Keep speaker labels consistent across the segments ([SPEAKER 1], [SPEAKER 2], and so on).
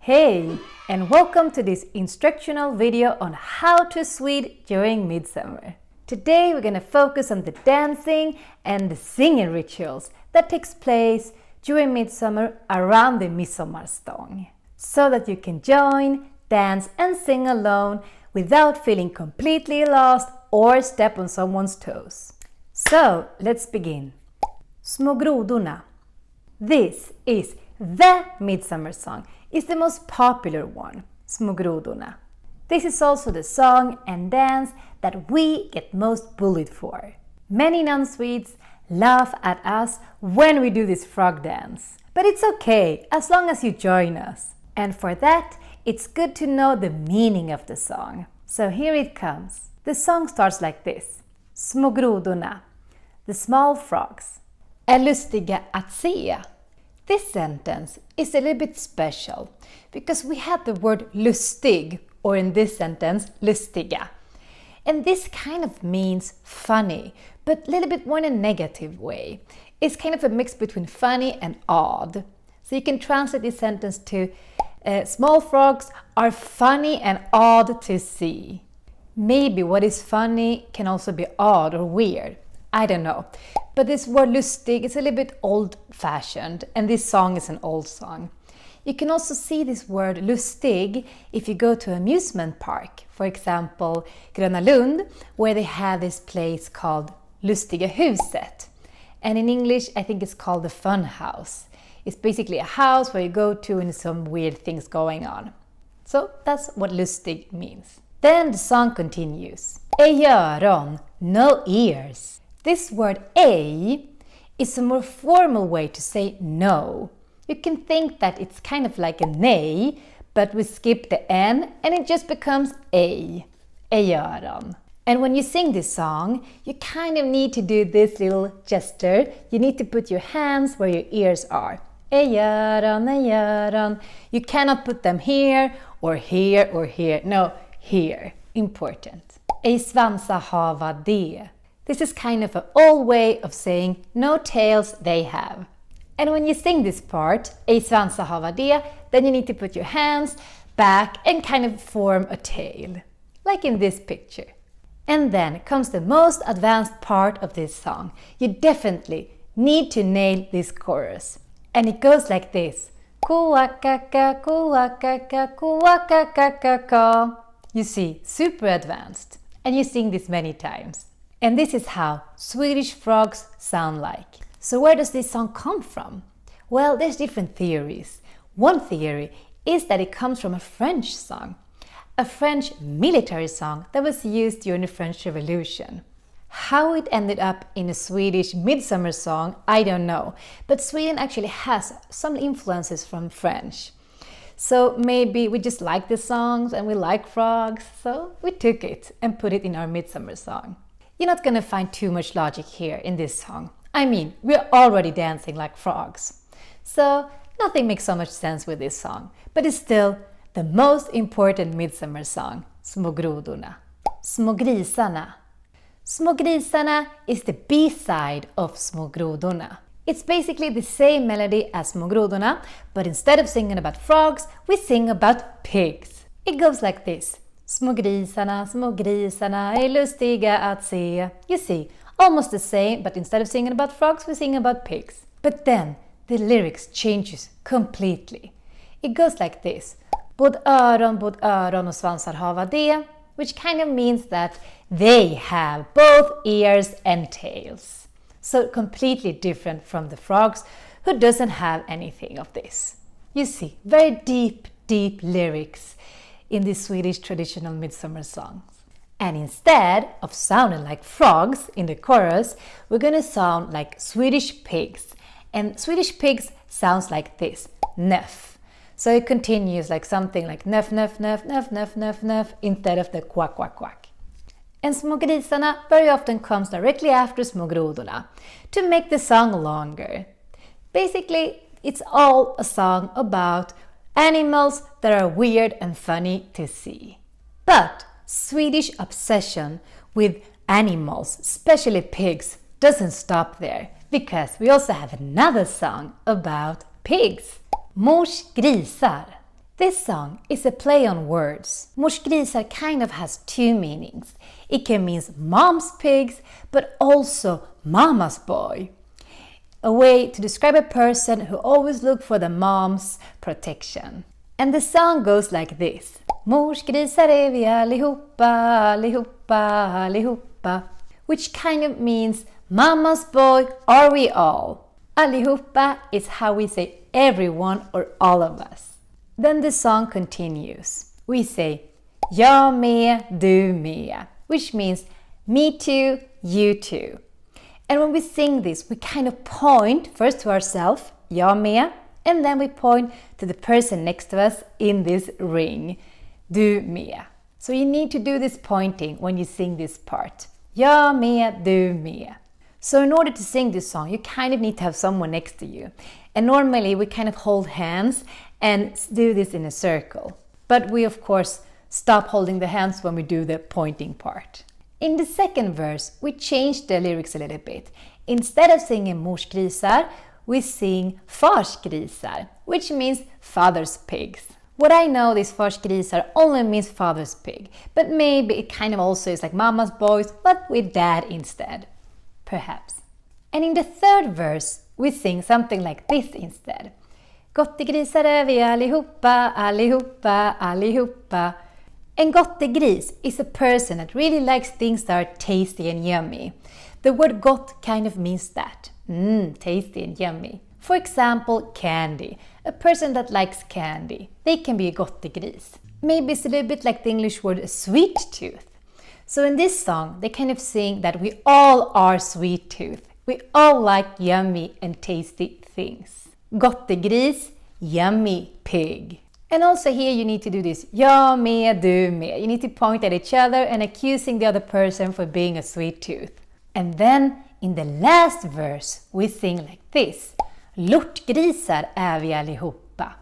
[SPEAKER 1] Hey, and welcome to this instructional video on how to Swede during midsummer. Today we're going to focus on the dancing and the singing rituals that takes place during midsummer around the midsommarstång, so that you can join, dance and sing alone without feeling completely lost or step on someone's toes. So let's begin. Små grodorna. This is the midsummer song. It's the most popular one, Små grodorna. This is also the song and dance that we get most bullied for. Many non-Swedes laugh at us when we do this frog dance. But it's okay, as long as you join us. And for that, it's good to know the meaning of the song. So here it comes. The song starts like this. Små grodorna, the small frogs, är lustiga att se. This sentence is a little bit special because we had the word lustig, or in this sentence, lustiga. And this kind of means funny, but a little bit more in a negative way. It's kind of a mix between funny and odd. So you can translate this sentence to small frogs are funny and odd to see. Maybe what is funny can also be odd or weird. I don't know. But this word lustig is a little bit old-fashioned, and this song is an old song. You can also see this word lustig if you go to an amusement park. For example, Gröna Lund, where they have this place called Lustiga huset. And in English, I think it's called the Fun House. It's basically a house where you go to and some weird things going on. So that's what lustig means. Then the song continues. Ej öron, no ears. This word ej is a more formal way to say no. You can think that it's kind of like a nej, but we skip the n and it just becomes ej. Ej öron. And when you sing this song, you kind of need to do this little gesture. You need to put your hands where your ears are. Ej öron, ej öron. You cannot put them here or here or here. No, here. Important. Ej svansa hava det. This is kind of an old way of saying no tails they have. And when you sing this part, ej svansa hava det, then you need to put your hands back and kind of form a tail, like in this picture. And then comes the most advanced part of this song. You definitely need to nail this chorus. And it goes like this. Kuakaka, kuakaka, kuakaka. You see, super advanced. And you sing this many times. And this is how Swedish frogs sound like. So where does this song come from? Well, there's different theories. One theory is that it comes from a French song, a French military song that was used during the French Revolution. How it ended up in a Swedish midsummer song, I don't know, but Sweden actually has some influences from French. So maybe we just like the songs and we like frogs, so we took it and put it in our midsummer song. You're not going to find too much logic here in this song. I mean, we're already dancing like frogs. So nothing makes so much sense with this song. But it's still the most important midsummer song, Små grodorna. Små grisarna. Små grisarna is the B-side of Små grodorna. It's basically the same melody as Små grodorna, but instead of singing about frogs, we sing about pigs. It goes like this. Små grisarna är lustiga att se. You see, almost the same, but instead of singing about frogs, we sing about pigs. But then the lyrics changes completely. It goes like this. Både öron och svansar hava det, which kind of means that they have both ears and tails. So completely different from the frogs, who doesn't have anything of this. You see, very deep lyrics in the Swedish traditional midsummer songs. And instead of sounding like frogs in the chorus, we're gonna sound like Swedish pigs. And Swedish pigs sounds like this, neff. So it continues like something like neff, neff, neff, neff, neff, neff, neff, instead of the quack, quack, quack. And Små grisarna very often comes directly after Små grodorna to make the song longer. Basically, it's all a song about animals that are weird and funny to see. But Swedish obsession with animals, especially pigs, doesn't stop there, because we also have another song about pigs. Mors grisar. This song is a play on words. Mors grisar kind of has two meanings. It can mean mom's pigs, but also mama's boy. A way to describe a person who always looks for the mom's protection. And the song goes like this. Mors grisar är vi allihopa, allihopa, allihopa. Which kind of means mama's boy are we all. Allihopa is how we say everyone or all of us. Then the song continues. We say jag med, du med, which means me too, you too. And when we sing this, we kind of point first to ourselves, jag med, and then we point to the person next to us in this ring, du med. So you need to do this pointing when you sing this part. Jag med, du med. So in order to sing this song, you kind of need to have someone next to you. And normally we kind of hold hands and do this in a circle. But we of course stop holding the hands when we do the pointing part. In the second verse, we change the lyrics a little bit. Instead of singing mors grisar, we sing fars grisar, which means father's pigs. What I know, this fars grisar only means father's pig, but maybe it kind of also is like mama's boys, but with dad instead. Perhaps. And in the third verse, we sing something like this instead. Gottegrisar är vi allihopa, allihopa, allihopa. And gottegris is a person that really likes things that are tasty and yummy. The word gott kind of means that. Tasty and yummy. For example, candy. A person that likes candy. They can be a gottegris. Maybe it's a little bit like the English word sweet tooth. So in this song, they kind of sing that we all are sweet tooth. We all like yummy and tasty things. Gottegris, yummy pig. And also here you need to do this, jag med, du med. You need to point at each other and accusing the other person for being a sweet tooth. And then in the last verse we sing like this. Lortgrisar är vi allihopa.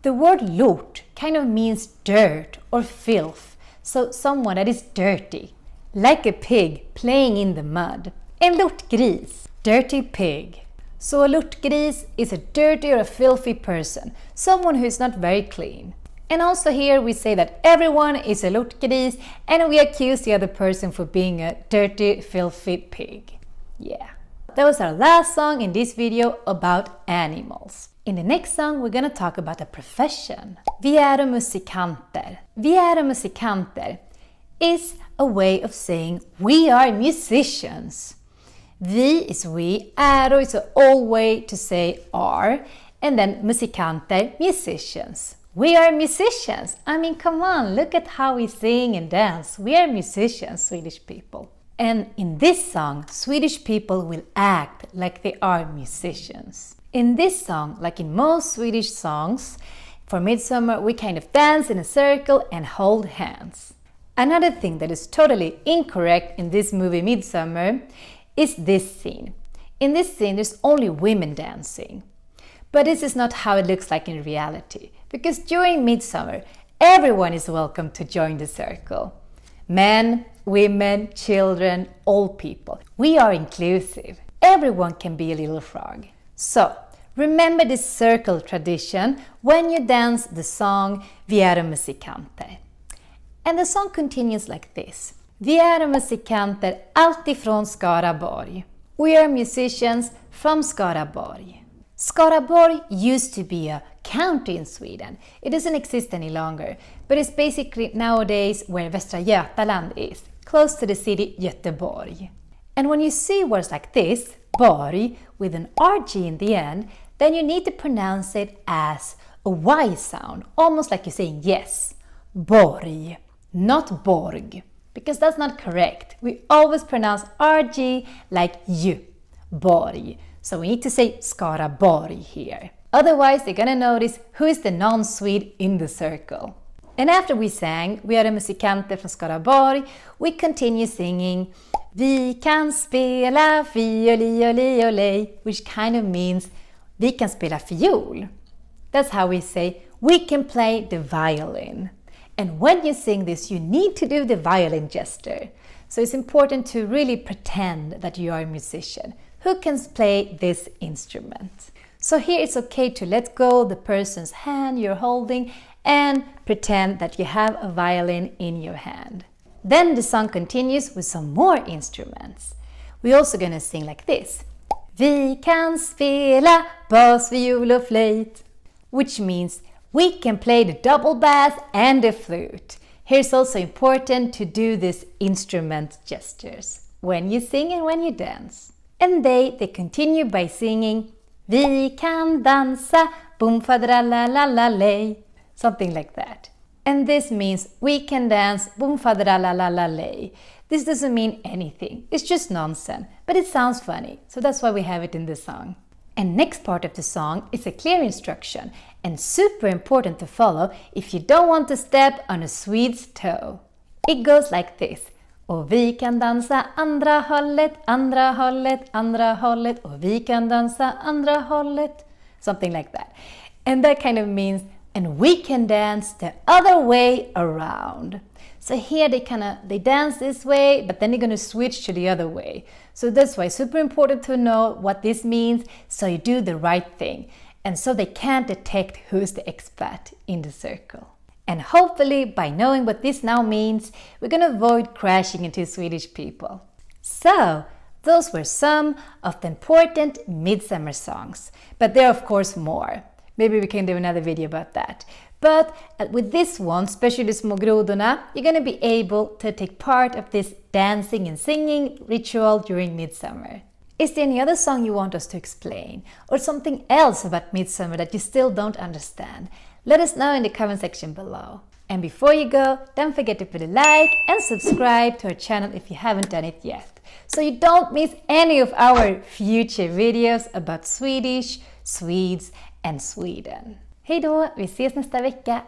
[SPEAKER 1] The word lort kind of means dirt or filth. So someone that is dirty. Like a pig playing in the mud. En lortgris, dirty pig. So a lortgris is a dirty or a filthy person, someone who is not very clean. And also here we say that everyone is a lortgris and we accuse the other person for being a dirty, filthy pig. Yeah. That was our last song in this video about animals. In the next song we're gonna talk about a profession. Vi är musikanter. Vi är musikanter is a way of saying we are musicians. Vi is we, äro is an old way to say are, and then musikanter, musicians. We are musicians. I mean, come on, look at how we sing and dance. We are musicians, Swedish people. And in this song, Swedish people will act like they are musicians. In this song, like in most Swedish songs, for midsummer we kind of dance in a circle and hold hands. Another thing that is totally incorrect in this movie Midsummer is this scene. In this scene there's only women dancing. But this is not how it looks like in reality, because during midsummer everyone is welcome to join the circle. Men, women, children, old people. We are inclusive. Everyone can be a little frog. So, remember this circle tradition when you dance the song Vi är musikanter. And the song continues like this. Vi är musikanter alltifrån Skaraborg. We are musicians from Skaraborg. Skaraborg used to be a county in Sweden. It doesn't exist any longer, but it's basically nowadays where Västra Götaland is, close to the city Göteborg. And when you see words like this, borg, with an RG in the end, then you need to pronounce it as a Y sound, almost like you're saying yes. Borg, not borg. Because that's not correct. We always pronounce RG like you, borg. So we need to say Skaraborg here. Otherwise they're gonna notice who is the non-Swede in the circle. And after we sang Vi är musikanter från Skaraborg, we continue singing Vi kan spela fioli, which kind of means vi kan spela fiol. That's how we say we can play the violin. And when you sing this, you need to do the violin gesture. So it's important to really pretend that you are a musician who can play this instrument. So here it's okay to let go the person's hand you're holding and pretend that you have a violin in your hand. Then the song continues with some more instruments. We're also going to sing like this. Vi kan spela bas, viol och flöjt, which means we can play the double bass and the flute. Here's also important to do these instrument gestures when you sing and when you dance. And they continue by singing Vi kan dansa, boom fadralalalay, something like that. And this means we can dance, boom fadralalalay. This doesn't mean anything, it's just nonsense, but it sounds funny, so that's why we have it in the song. And next part of the song is a clear instruction and super important to follow if you don't want to step on a Swede's toe. It goes like this. Och vi kan dansa andra hållet, andra hållet, andra hållet. Och vi kan dansa andra hållet. Something like that. And that kind of means, and we can dance the other way around. So here they dance this way, but then they're going to switch to the other way. So that's why it's super important to know what this means, so you do the right thing. And so they can't detect who's the expat in the circle. And hopefully, by knowing what this now means, we're going to avoid crashing into Swedish people. So, those were some of the important midsummer songs. But there are of course more. Maybe we can do another video about that. But with this one, especially Små grodorna, you're going to be able to take part of this dancing and singing ritual during midsummer. Is there any other song you want us to explain? Or something else about midsummer that you still don't understand? Let us know in the comment section below. And before you go, don't forget to put a like and subscribe to our channel if you haven't done it yet, so you don't miss any of our future videos about Swedish, Swedes and Sweden. Hej då, vi ses nästa vecka!